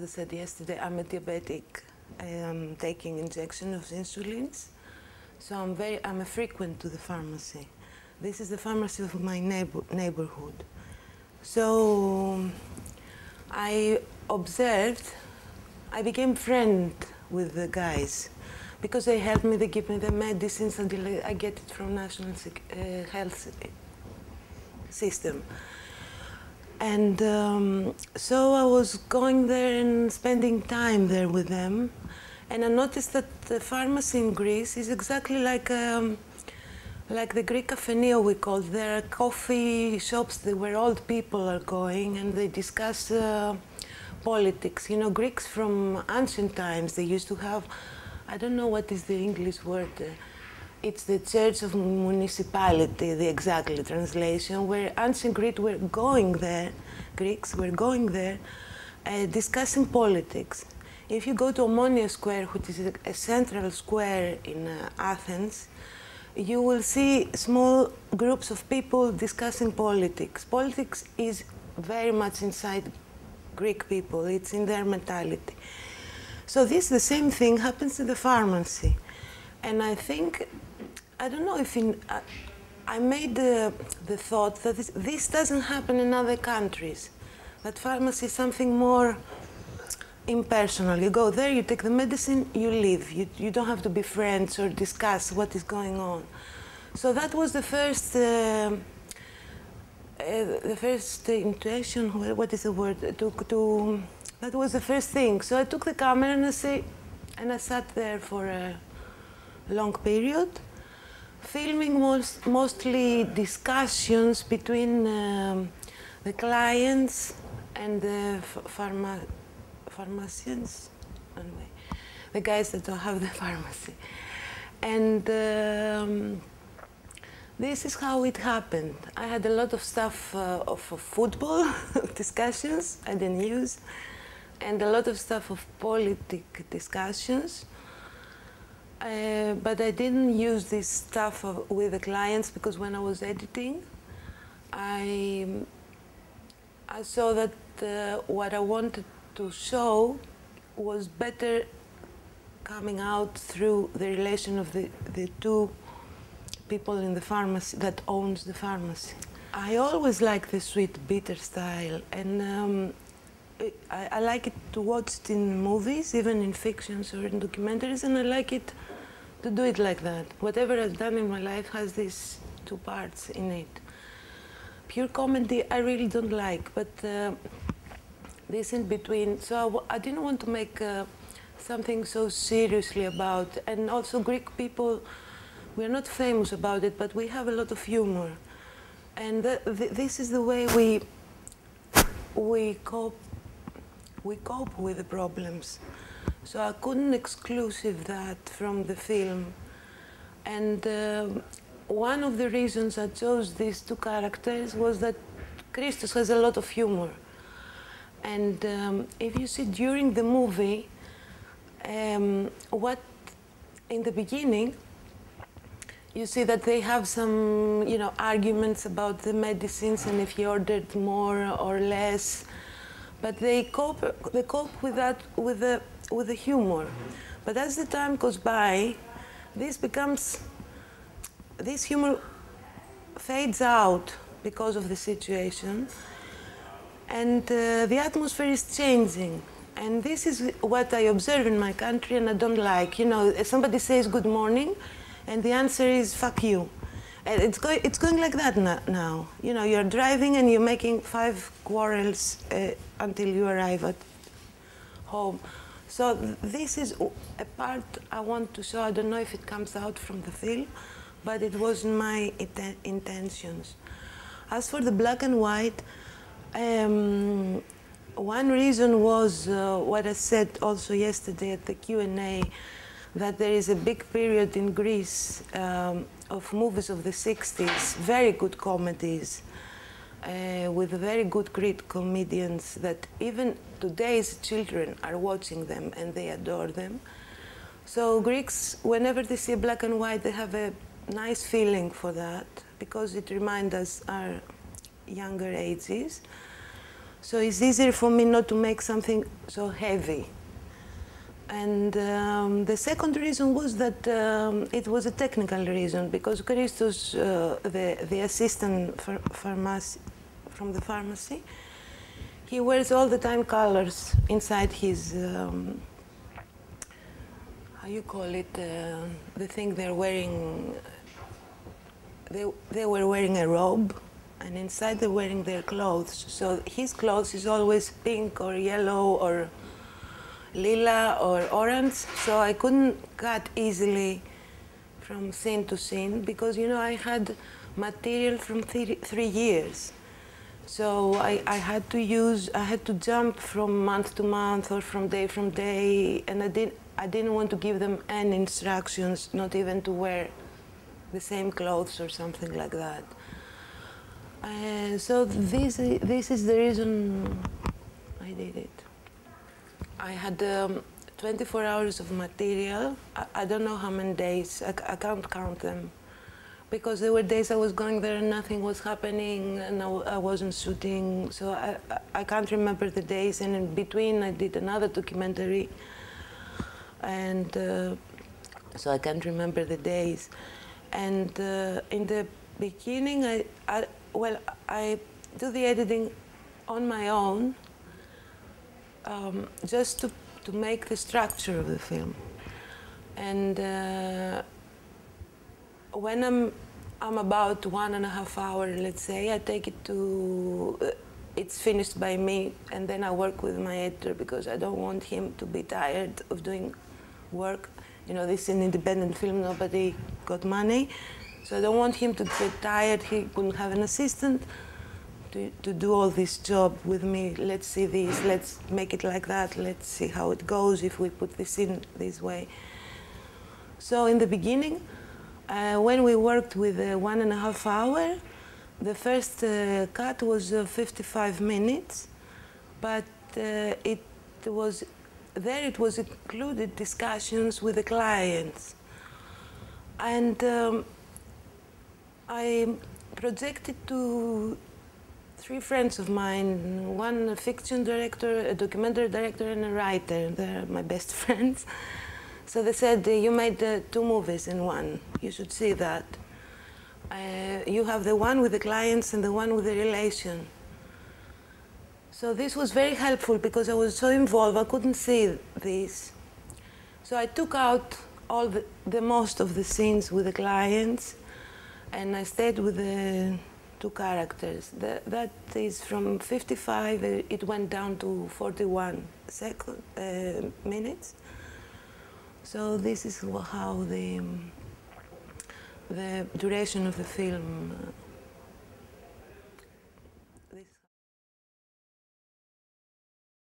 as I said yesterday, I'm a diabetic. I am taking injection of insulins. So I'm a frequent to the pharmacy. This is the pharmacy of my neighborhood. So I observed, I became friend with the guys because they help me, they give me the medicines until I get it from National Health System. And so I was going there and spending time there with them. And I noticed that the pharmacy in Greece is exactly like the Greek cafeneo we call. There are coffee shops where old people are going and they discuss politics. You know, Greeks from ancient times, they used to have, I don't know what is the English word, it's the church of municipality, the exact translation, where ancient Greeks were going there, discussing politics. If you go to Omonia Square, which is a central square in Athens, you will see small groups of people discussing politics. Politics is very much inside Greek people, it's in their mentality. So the same thing happens in the pharmacy. And I think, I don't know if I made the thought that this doesn't happen in other countries, that pharmacy is something more impersonal. You go there, you take the medicine, you leave. You don't have to be friends or discuss what is going on. So that was the first intuition, what is the word? That was the first thing. So I took the camera and I sat there for a long period, filming mostly discussions between the clients and the pharmacians, anyway, the guys that don't have the pharmacy. And this is how it happened. I had a lot of stuff of football discussions I didn't use, and a lot of stuff of politic discussions. But I didn't use this stuff with the clients because when I was editing, I saw that what I wanted to show was better coming out through the relation of the two people in the pharmacy that owns the pharmacy. I always like the sweet bitter style, and I like it to watch it in movies, even in fictions or in documentaries, and I like it to do it like that. Whatever I've done in my life has these two parts in it. Pure comedy I really don't like, but this in between. So I didn't want to make something so seriously about, and also Greek people, we're not famous about it, but we have a lot of humor. And this is the way we cope with the problems. So I couldn't exclusive that from the film. And one of the reasons I chose these two characters was that Christos has a lot of humor. And if you see during the movie, in the beginning, you see that they have some, arguments about the medicines and if he ordered more or less. But they cope with that with the humor. But as the time goes by, this humor fades out because of the situation, and the atmosphere is changing. And this is what I observe in my country, and I don't like. Somebody says good morning, and the answer is fuck you. It's going like that now. You're driving and you're making 5 quarrels until you arrive at home. So this is a part I want to show. I don't know if it comes out from the film, but it was my intentions. As for the black and white, one reason was what I said also yesterday at the Q&A, that there is a big period in Greece of movies of the 60s, very good comedies, with very good Greek comedians that even today's children are watching them and they adore them. So Greeks, whenever they see black and white, they have a nice feeling for that because it reminds us our younger ages. So it's easier for me not to make something so heavy. And the second reason was that it was a technical reason, because Christos, the assistant pharmacy from the pharmacy, he wears all the time colors inside his, how you call it, the thing they're wearing. They were wearing a robe, and inside they're wearing their clothes. So his clothes is always pink or yellow or lila or orange. So I couldn't cut easily from scene to scene, because, you know, I had material from 3 years. So I had to jump from month to month or from day, and I didn't want to give them any instructions, not even to wear the same clothes or something like that. So this is the reason I did it. I had 24 hours of material. I don't know how many days. I can't count them, because there were days I was going there and nothing was happening, and I wasn't shooting. So I can't remember the days. And in between, I did another documentary, and so I can't remember the days. And in the beginning, I do the editing on my own, just to make the structure of the film. And when I'm about 1.5 hours, let's say, I take it to, it's finished by me, and then I work with my editor, because I don't want him to be tired of doing work. You know, this is an independent film, nobody got money. So I don't want him to get tired. He couldn't have an assistant to do all this job with me. Let's see this, let's make it like that, let's see how it goes if we put this in this way. So in the beginning, when we worked with 1.5 hours, the first cut was 55 minutes, but it was included discussions with the clients. And I projected to 3 friends of mine, one a fiction director, a documentary director, and a writer. They're my best friends. So they said, you made 2 movies in one. You should see that. You have the one with the clients and the one with the relation. So this was very helpful, because I was so involved, I couldn't see this. So I took out all the most of the scenes with the clients, and I stayed with the 2 characters. That is from 55, it went down to 41 minutes. So this is how the duration of the film